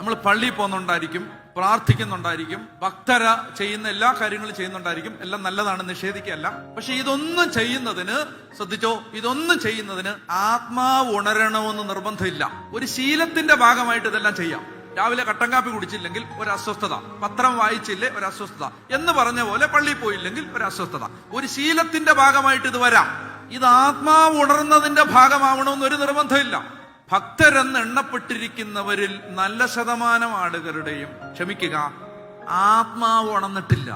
നമ്മൾ പള്ളിയിൽ പോകുന്നുണ്ടായിരിക്കും, പ്രാർത്ഥിക്കുന്നുണ്ടായിരിക്കും, ഭക്തര ചെയ്യുന്ന എല്ലാ കാര്യങ്ങളും ചെയ്യുന്നുണ്ടായിരിക്കും. എല്ലാം നല്ലതാണ്, നിഷേധിക്കുകയല്ല. പക്ഷെ ഇതൊന്നും ചെയ്യുന്നതിന്, ശ്രദ്ധിച്ചോ, ഇതൊന്നും ചെയ്യുന്നതിന് ആത്മാവ് ഉണരണമെന്ന് നിർബന്ധമില്ല. ഒരു ശീലത്തിന്റെ ഭാഗമായിട്ട് ഇതെല്ലാം ചെയ്യാം. രാവിലെ കട്ടൻ കാപ്പി കുടിച്ചില്ലെങ്കിൽ ഒരു അസ്വസ്ഥത, പത്രം വായിച്ചില്ലേ ഒരു അസ്വസ്ഥത, എന്ന് പറഞ്ഞ പോലെ പള്ളിയിൽ പോയില്ലെങ്കിൽ ഒരു അസ്വസ്ഥത. ഒരു ശീലത്തിന്റെ ഭാഗമായിട്ട് ഇത് വരാം. ഇത് ആത്മാവ് ഉണർന്നതിന്റെ ഭാഗമാവണമെന്ന് ഒരു നിർബന്ധമില്ല. ഭക്തരെന്ന് എണ്ണപ്പെട്ടിരിക്കുന്നവരിൽ നല്ല ശതമാനം ആളുകളുടെയും, ക്ഷമിക്കുക, ആത്മാവ് ഉണർന്നിട്ടില്ല.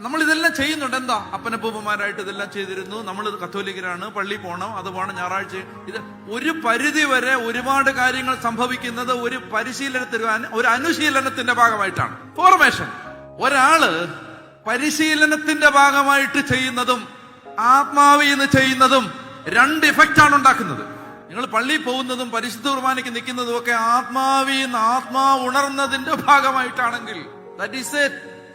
നമ്മൾ ഇതെല്ലാം ചെയ്യുന്നുണ്ട്. എന്താ, അപ്പനപ്പൂപ്പന്മാരായിട്ട് ഇതെല്ലാം ചെയ്തിരുന്നു, നമ്മൾ കത്തോലിക്കരാണ്, പള്ളി പോകണം, അത് പോകണം, ഞായറാഴ്ച. ഇത് ഒരു പരിധി വരെ ഒരുപാട് കാര്യങ്ങൾ സംഭവിക്കുന്നത് ഒരു ഒരു അനുശീലനത്തിന്റെ ഭാഗമായിട്ടാണ്. ഫോർമേഷൻ. ഒരാള് പരിശീലനത്തിന്റെ ഭാഗമായിട്ട് ചെയ്യുന്നതും ആത്മാവിൽ നിന്ന് ചെയ്യുന്നതും രണ്ട് ഇഫക്റ്റാണ് ഉണ്ടാക്കുന്നത്. നിങ്ങൾ പള്ളിയിൽ പോകുന്നതും പരിശുദ്ധ കുർബാനയ്ക്ക് നിൽക്കുന്നതും ഒക്കെ ആത്മാവ് ഉണർന്നതിന്റെ ഭാഗമായിട്ടാണെങ്കിൽ that is a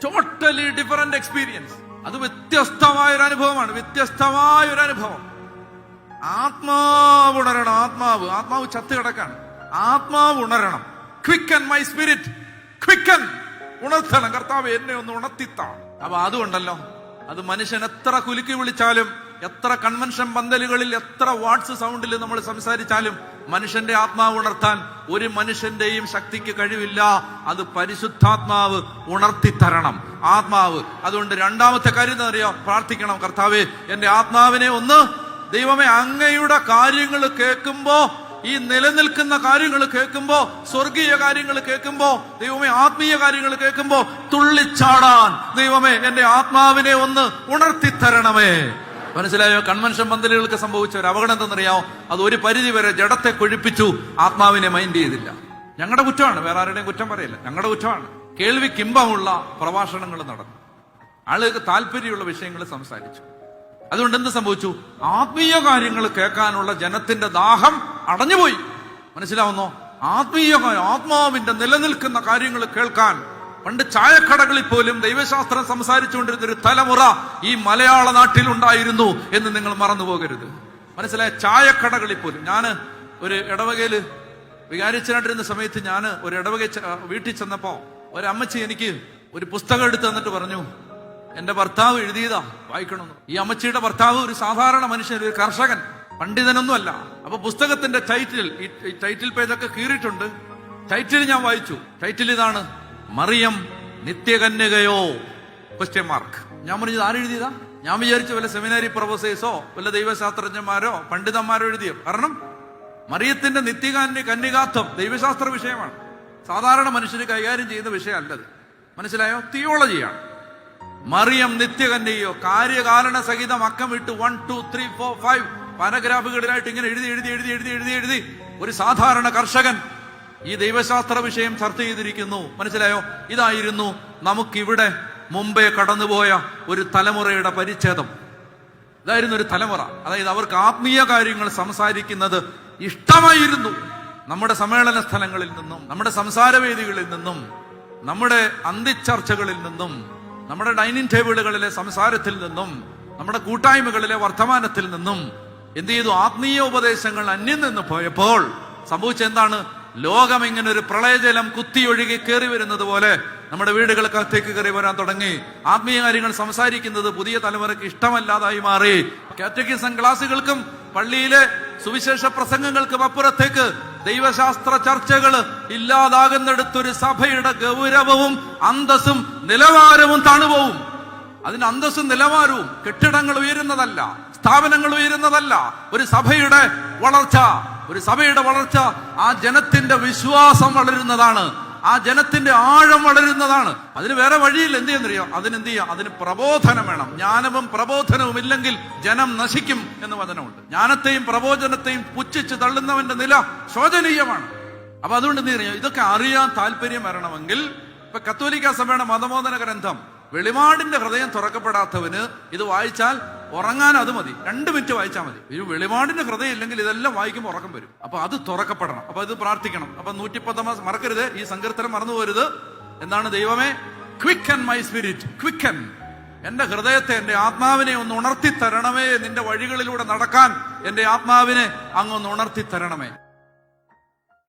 totally different experience. അത് വ്യത്യസ്തമായ ഒരു അനുഭവം. ആത്മാവ് ഉണരണം. ആത്മാവ് ചത്ത് കിടക്കാണ്. ആത്മാവ് ഉണരണം. Quicken my spirit, quicken. ഉണർത്തണം കർത്താവ്, എന്നെ ഒന്ന് ഉണർത്തിത്താ. അപ്പൊ അതുകൊണ്ടല്ലോ, അത് മനുഷ്യൻ എത്ര കുലുക്കി വിളിച്ചാലും, എത്ര കൺവെൻഷൻ പന്തലുകളിൽ, എത്ര വാട്സ് സൗണ്ടിൽ നമ്മൾ സംസാരിച്ചാലും മനുഷ്യന്റെ ആത്മാവ് ഉണർത്താൻ ഒരു മനുഷ്യന്റെയും ശക്തിക്ക് കഴിവില്ല. അത് പരിശുദ്ധാത്മാവ് ഉണർത്തിത്തരണം. അതുകൊണ്ട് രണ്ടാമത്തെ കാര്യം എന്താ അറിയോ? പ്രാർത്ഥിക്കണം. കർത്താവേ, എന്റെ ആത്മാവിനെ ഒന്ന്, ദൈവമേ, അങ്ങയുടെ കാര്യങ്ങൾ കേൾക്കുമ്പോ, ഈ നിലനിൽക്കുന്ന കാര്യങ്ങൾ കേൾക്കുമ്പോ, സ്വർഗീയ കാര്യങ്ങൾ കേൾക്കുമ്പോ, ദൈവമേ, ആത്മീയ കാര്യങ്ങൾ കേൾക്കുമ്പോ തുള്ളിച്ചാടാൻ ദൈവമേ എന്റെ ആത്മാവിനെ ഒന്ന് ഉണർത്തിത്തരണമേ. മനസ്സിലായോ? കൺവെൻഷൻ പന്തലുകൾക്ക് സംഭവിച്ച ഒരു അപകടം എന്തെന്നറിയാമോ? അത് ഒരു പരിധി വരെ ജഡത്തെ കൊഴിപ്പിച്ചു, ആത്മാവിനെ മൈൻഡ് ചെയ്തില്ല. ഞങ്ങളുടെ കുറ്റമാണ്, വേറെ ആരുടെയും കുറ്റം പറയില്ല, ഞങ്ങളുടെ കുറ്റമാണ്. കേൾവിക്കിമ്പമുള്ള പ്രഭാഷണങ്ങൾ നടന്നു, ആളുകൾക്ക് താല്പര്യമുള്ള വിഷയങ്ങൾ സംസാരിച്ചു. അതുകൊണ്ട് എന്ത് സംഭവിച്ചു? ആത്മീയ കാര്യങ്ങൾ കേൾക്കാനുള്ള ജനത്തിന്റെ ദാഹം അടഞ്ഞുപോയി. മനസ്സിലാവുന്നോ? ആത്മാവിന്റെ നിലനിൽക്കുന്ന കാര്യങ്ങൾ കേൾക്കാൻ പണ്ട് ചായക്കടകളിൽ പോലും ദൈവശാസ്ത്രം സംസാരിച്ചുകൊണ്ടിരുന്ന ഒരു തലമുറ ഈ മലയാള നാട്ടിൽ ഉണ്ടായിരുന്നു എന്ന് നിങ്ങൾ മറന്നു പോകരുത്. മനസ്സിലായ? ചായക്കടകളിൽ പോലും. ഞാൻ ഒരു ഇടവകയില് വികാരിച്ചനായിട്ടിരുന്ന സമയത്ത് ഞാൻ ഒരു ഇടവക വീട്ടിൽ ചെന്നപ്പോ ഒരമ്മച്ചി എനിക്ക് ഒരു പുസ്തകം എടുത്ത് തന്നിട്ട് പറഞ്ഞു, എന്റെ ഭർത്താവ് എഴുതിയതാ, വായിക്കണമെന്ന്. ഈ അമ്മച്ചിയുടെ ഭർത്താവ് ഒരു സാധാരണ മനുഷ്യൻ, ഒരു കർഷകൻ, പണ്ഡിതനൊന്നുമല്ല. അപ്പൊ പുസ്തകത്തിന്റെ ടൈറ്റിൽ പേജൊക്കെ കീറിയിട്ടുണ്ട്. ടൈറ്റിൽ ഞാൻ വായിച്ചു. ടൈറ്റിൽ ഇതാണ്, മറിയം നിത്യകന്യകയോ ? ഞാൻ പറഞ്ഞത് ആരെഴുതിയതാ? ഞാൻ വിചാരിച്ചു വല്ല സെമിനാരി പ്രൊഫസേഴ്സോ വല്ല ദൈവശാസ്ത്രജ്ഞന്മാരോ പണ്ഡിതന്മാരോ എഴുതിയോ. കാരണം മറിയത്തിന്റെ കന്യകാത്വം ദൈവശാസ്ത്ര വിഷയമാണ്, സാധാരണ മനുഷ്യന് കൈകാര്യം ചെയ്യുന്ന വിഷയമല്ലത്. മനസ്സിലായോ? തിയോളജിയാണ്. മറിയം നിത്യകന്യകയോ? കാര്യകാരണ സഹിതം അക്കം ഇട്ട് 1 2 3 4 5 പാരഗ്രാഫുകളിലായിട്ട് ഇങ്ങനെ എഴുതി ഒരു സാധാരണ കർഷകൻ ഈ ദൈവശാസ്ത്ര വിഷയം ചർച്ച ചെയ്തിരിക്കുന്നു. മനസ്സിലായോ? ഇതായിരുന്നു നമുക്കിവിടെ മുമ്പേ കടന്നുപോയ ഒരു തലമുറയുടെ പരിച്ഛേദം. ഇതായിരുന്നു ഒരു തലമുറ. അതായത് അവർക്ക് ആത്മീയ കാര്യങ്ങൾ സംസാരിക്കുന്നത് ഇഷ്ടമായിരുന്നു. നമ്മുടെ സമ്മേളന സ്ഥലങ്ങളിൽ നിന്നും, നമ്മുടെ സംസാരവേദികളിൽ നിന്നും, നമ്മുടെ അന്തിച്ചർച്ചകളിൽ നിന്നും, നമ്മുടെ ഡൈനിങ് ടേബിളുകളിലെ സംസാരത്തിൽ നിന്നും, നമ്മുടെ കൂട്ടായ്മകളിലെ വർത്തമാനത്തിൽ നിന്നും എന്ത് ചെയ്തു? ആത്മീയ ഉപദേശങ്ങൾ അന്യം നിന്ന് പോയപ്പോൾ സംഭവിച്ചെന്താണ്? ലോകം ഇങ്ങനെ ഒരു പ്രളയജലം കുത്തിയൊഴുകി കയറി വരുന്നത് പോലെ നമ്മുടെ വീടുകൾക്കകത്തേക്ക് കയറി വരാൻ തുടങ്ങി. ആത്മീയ കാര്യങ്ങൾ സംസാരിക്കുന്നത് പുതിയ തലമുറയ്ക്ക് ഇഷ്ടമല്ലാതായി മാറി. കാറ്റഗിസം ക്ലാസുകൾക്കും പള്ളിയിലെ സുവിശേഷ പ്രസംഗങ്ങൾക്കും അപ്പുറത്തേക്ക് ദൈവശാസ്ത്ര ചർച്ചകൾ ഇല്ലാതാകുന്നിടത്തൊരു സഭയുടെ ഗൗരവവും അന്തസ്സും നിലവാരവും താണുപോകും. അതിന് അന്തസ്സും നിലവാരവും കെട്ടിടങ്ങൾ ഉയരുന്നതല്ല, സ്ഥാപനങ്ങൾ ഉയരുന്നതല്ല. ഒരു സഭയുടെ വളർച്ച ആ ജനത്തിന്റെ വിശ്വാസം വളരുന്നതാണ്, ആ ജനത്തിന്റെ ആഴം വളരുന്നതാണ്. അതിന് വേറെ വഴിയില്ല. എന്ത് ചെയ്യുന്നറിയോ? അതിന് പ്രബോധനം വേണം. ജ്ഞാനവും പ്രബോധനവും ഇല്ലെങ്കിൽ ജനം നശിക്കും എന്ന് വചനമുണ്ട്. ജ്ഞാനത്തെയും പ്രബോധനത്തെയും പുച്ഛിച്ച് തള്ളുന്നവന്റെ നില ശോചനീയമാണ്. അപ്പൊ അതുകൊണ്ട് എന്ത് ചെയ്യുക? ഇതൊക്കെ അറിയാൻ താല്പര്യം വരണമെങ്കിൽ ഇപ്പൊ കത്തോലിക്ക സഭയുടെ മതബോധന ഗ്രന്ഥം വെളിപാടിന്റെ ഹൃദയം തുറക്കപ്പെടാത്തവന് ഇത് വായിച്ചാൽ ഉറങ്ങാൻ അത് മതി, 2 മിനിറ്റ് വായിച്ചാൽ മതി. ഒരു വെളിപാടിന്റെ ഹൃദയം ഇല്ലെങ്കിൽ ഇതെല്ലാം വായിക്കുമ്പോൾ ഉറക്കം വരും. അപ്പൊ അത് തുറക്കപ്പെടണം. അപ്പൊ ഇത് പ്രാർത്ഥിക്കണം. അപ്പൊ 110 മറക്കരുത്, ഈ സങ്കീർത്തനം മറന്നു പോരുത്. എന്താണ്? ദൈവമേ, ക്വിക്കൻ മൈ സ്പിരിറ്റ്, ക്വിക്കൻ, എന്റെ ഹൃദയത്തെ, എന്റെ ആത്മാവിനെ ഒന്ന് ഉണർത്തി തരണമേ. നിന്റെ വഴികളിലൂടെ നടക്കാൻ എന്റെ ആത്മാവിനെ അങ്ങ് ഒന്ന് ഉണർത്തി തരണമേ.